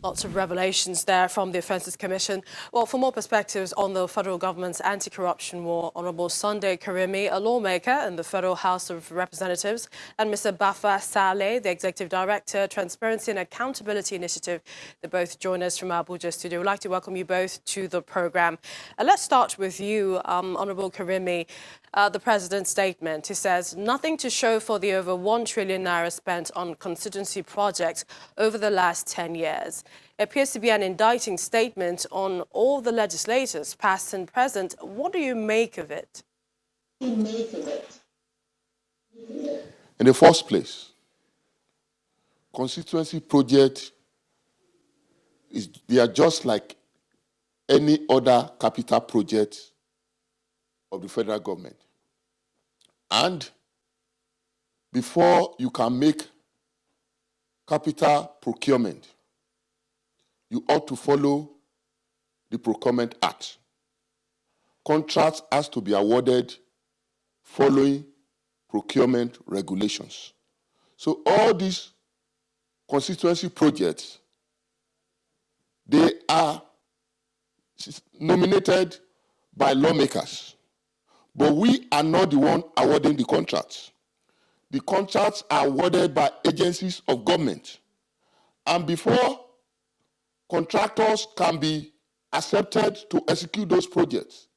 Lots of revelations there from the Offences Commission. Well, for more perspectives on the federal government's anti-corruption war, Honourable Sunday Karimi, a lawmaker in the Federal House of Representatives, and Mr. Bafa Saleh, the Executive Director, Transparency and Accountability Initiative. They both join us from our Abuja studio. We'd like to welcome you both to the programme. Let's start with you, Honourable Karimi. The President's statement, he says, nothing to show for the over 1 trillion naira spent on constituency projects over the last 10 years. It appears to be an indicting statement on all the legislators, past and present. What do you make of it? In the first place, constituency projects, they are just like any other capital project of the federal government. And before you can make capital procurement, you ought to follow the Procurement Act. Contracts has to be awarded following procurement regulations. So all these constituency projects, they are nominated by lawmakers. But we are not the one awarding the contracts. The contracts are awarded by agencies of government. And before contractors can be accepted to execute those projects,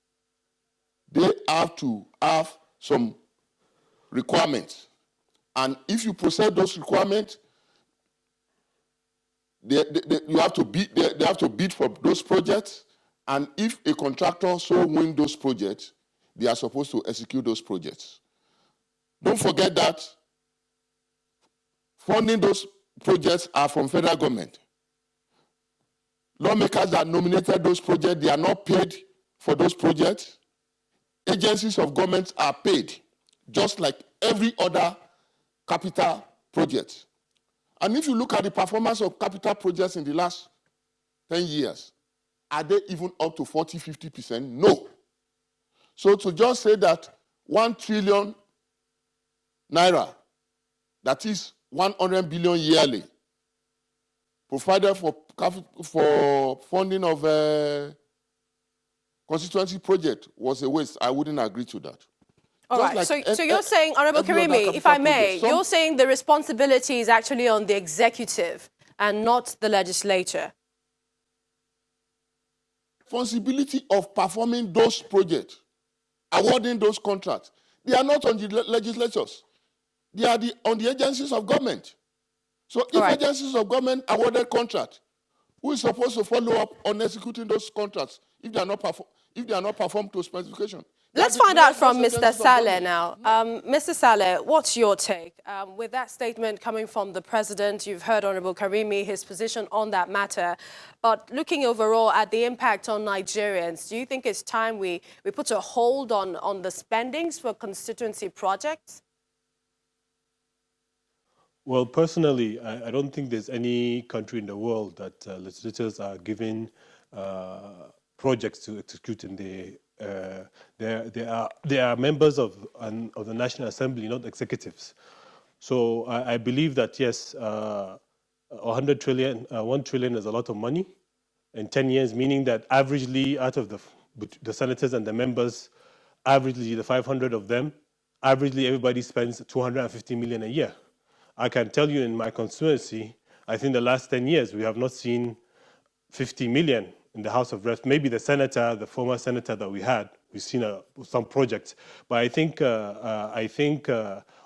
they have to have some requirements. And if you process those requirements, they have to bid for those projects. And if a contractor so wins those projects, they are supposed to execute those projects. Don't forget that funding those projects are from federal government. Lawmakers that nominated those projects, they are not paid for those projects. Agencies of government are paid, just like every other capital project. And if you look at the performance of capital projects in the last 10 years, are they even up to 40, 50%? No. So to just say that 1 trillion naira, that is 100 billion yearly, provided for funding of a constituency project was a waste, I wouldn't agree to that. All right, like so you're saying, Honourable Karimi, if I may, you're saying the responsibility is actually on the executive and not the legislature. Responsibility of performing those projects, awarding those contracts, they are not on the legislatures. They are on the agencies of government. So if agencies of government awarded contract, who is supposed to follow up on executing those contracts if they are not performed to specification? Let's find out from Mr. Saleh now. Mr. Saleh, what's your take? With that statement coming from the President, you've heard Honourable Karimi, his position on that matter. But looking overall at the impact on Nigerians, do you think it's time we put a hold on the spendings for constituency projects? Well, personally, I don't think there's any country in the world that legislators are given projects to execute in the they are members of the National Assembly, not executives. So I believe that yes, 1 trillion is a lot of money in 10 years, meaning that averagely out of the senators and the members, averagely the 500 of them, averagely everybody spends 250 million a year. I can tell you in my constituency, I think the last 10 years we have not seen 50 million in the House of Reps. Maybe the former senator that we had, we've seen some projects. But I think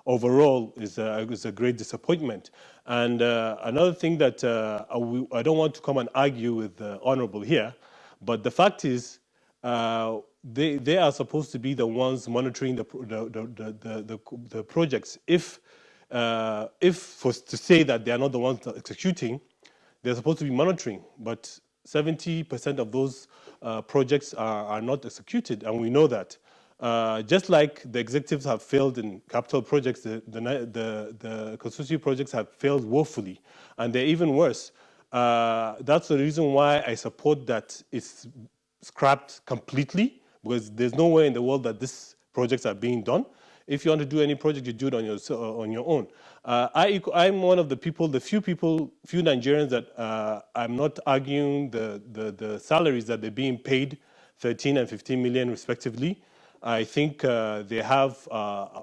overall is a great disappointment. And another thing that I don't want to come and argue with the Honourable here, but the fact is they are supposed to be the ones monitoring the projects. If to say that they are not the ones executing, they're supposed to be monitoring, but 70% of those projects are not executed, and we know that. Just like the executives have failed in capital projects, the constituency projects have failed woefully, and they're even worse. That's the reason why I support that it's scrapped completely, because there's no way in the world that these projects are being done. If you want to do any project, you do it on your own. I'm one of the few Nigerians that I'm not arguing the salaries that they're being paid, 13 and 15 million respectively. I think they have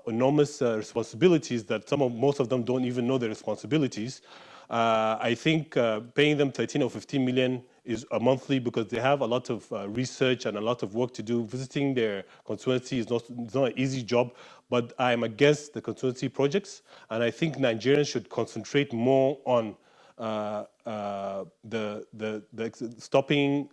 enormous responsibilities that most of them don't even know their responsibilities. I think paying them 13 or 15 million is a monthly because they have a lot of research and a lot of work to do. Visiting their constituency is not an easy job, but I'm against the constituency projects, and I think Nigerians should concentrate more on stopping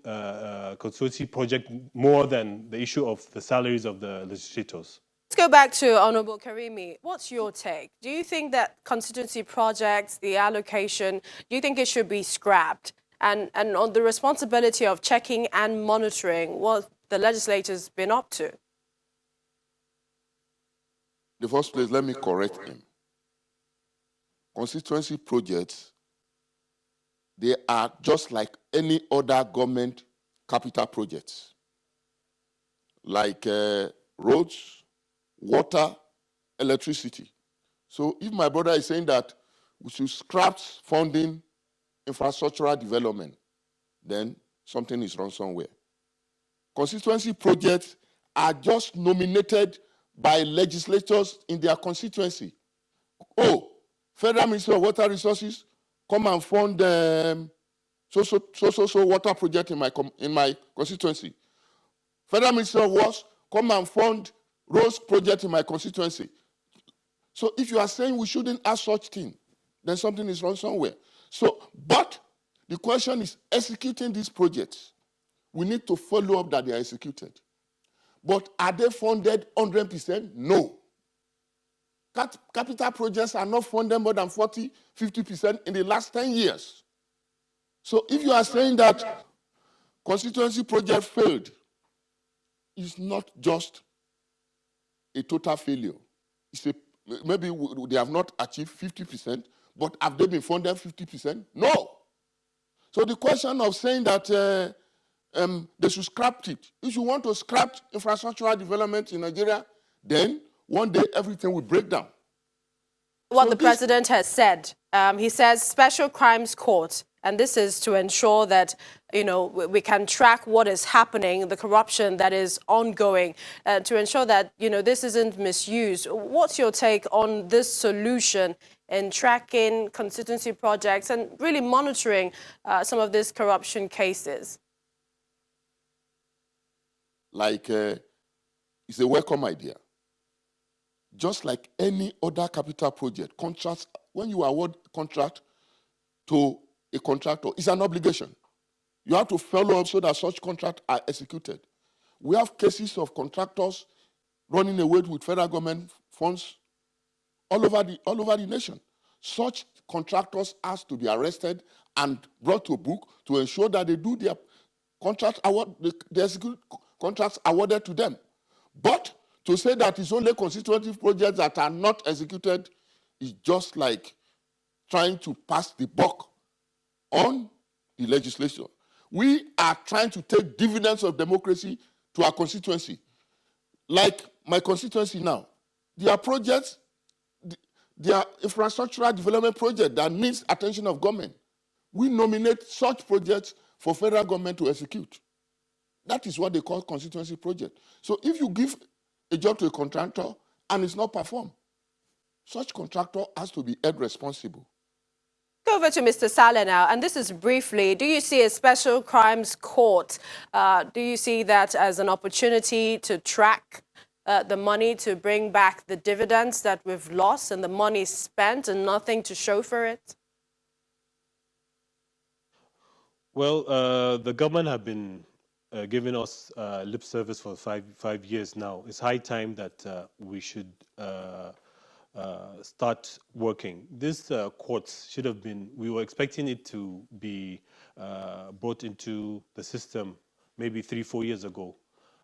constituency project more than the issue of the salaries of the legislators. Let's go back to Honorable Karimi. What's your take? Do you think that constituency projects, the allocation, do you think it should be scrapped? And on the responsibility of checking and monitoring what the legislators been up to? In the first place, let me correct him. Constituency projects, they are just like any other government capital projects, like roads, water, electricity. So if my brother is saying that we should scrap funding infrastructural development, then something is wrong somewhere. Constituency projects are just nominated by legislators in their constituency. Oh, Federal Ministry of Water Resources, come and fund so water project in my constituency. Federal Ministry of Works, come and fund roads project in my constituency. So if you are saying we shouldn't have such thing, then something is wrong somewhere. So, but the question is executing these projects. We need to follow up that they are executed. But are they funded 100%? No. Capital projects are not funded more than 40, 50% in the last 10 years. So if you are saying that constituency project failed, it's not just a total failure. Maybe they have not achieved 50%, but have they been funded 50%? No. So the question of saying that they should scrap it. If you want to scrap infrastructural development in Nigeria, then one day everything will break down. What so the president has said, he says special crimes court, and this is to ensure that, you know, we can track what is happening, the corruption that is ongoing, to ensure that, you know, this isn't misused. What's your take on this solution in tracking constituency projects and really monitoring some of these corruption cases? Like, it's a welcome idea. Just like any other capital project, contracts, when you award contract to a contractor, it's an obligation. You have to follow up so that such contracts are executed. We have cases of contractors running away with federal government funds all over the nation. Such contractors have to be arrested and brought to book to ensure that they do their contract award, they execute contracts awarded to them. But to say that it's only constituency projects that are not executed is just like trying to pass the buck on the legislation. We are trying to take dividends of democracy to our constituency. Like my constituency now, there are projects, there are infrastructural development projects that needs attention of government. We nominate such projects for federal government to execute. That is what they call constituency project. So if you give a job to a contractor and it's not performed, such contractor has to be held responsible. Go over to Mr. Saleh now, and this is briefly, do you see a special crimes court? Do you see that as an opportunity to track the money, to bring back the dividends that we've lost and the money spent and nothing to show for it? Well, the government have been giving us lip service for five years now. It's high time that we should start working. This courts should have been, we were expecting it to be brought into the system maybe 3-4 years ago.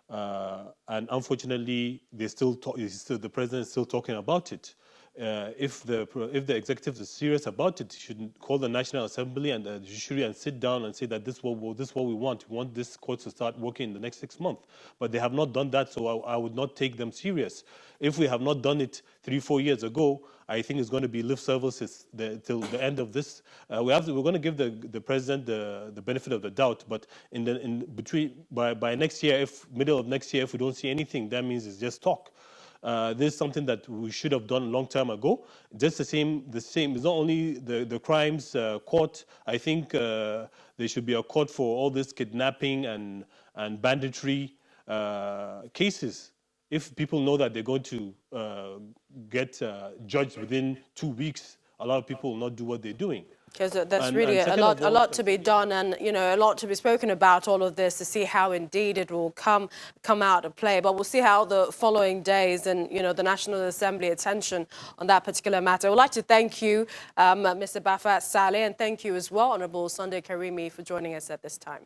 And unfortunately, the president is still talking about it. if the executive is serious about it, it should call the National Assembly and the judiciary and sit down and say that this is what we want. We want this court to start working in the next 6 months. But they have not done that, so I would not take them serious. If we have not done it 3-4 years ago, I think it's going to be lip services till the end of this. We're going to give the president the benefit of the doubt, but by next year, middle of next year, if we don't see anything, that means it's just talk. This is something that we should have done a long time ago. Just the same. It's not only the crimes court. I think there should be a court for all this kidnapping and banditry cases. If people know that they're going to get judged within 2 weeks, a lot of people will not do what they're doing. Because there's really a lot to be done, and a lot to be spoken about all of this to see how indeed it will come out of play. But we'll see how the following days and the National Assembly attention on that particular matter. I would like to thank you, Mr. Baffa Saleh, and thank you as well, Honourable Sunday Karimi, for joining us at this time.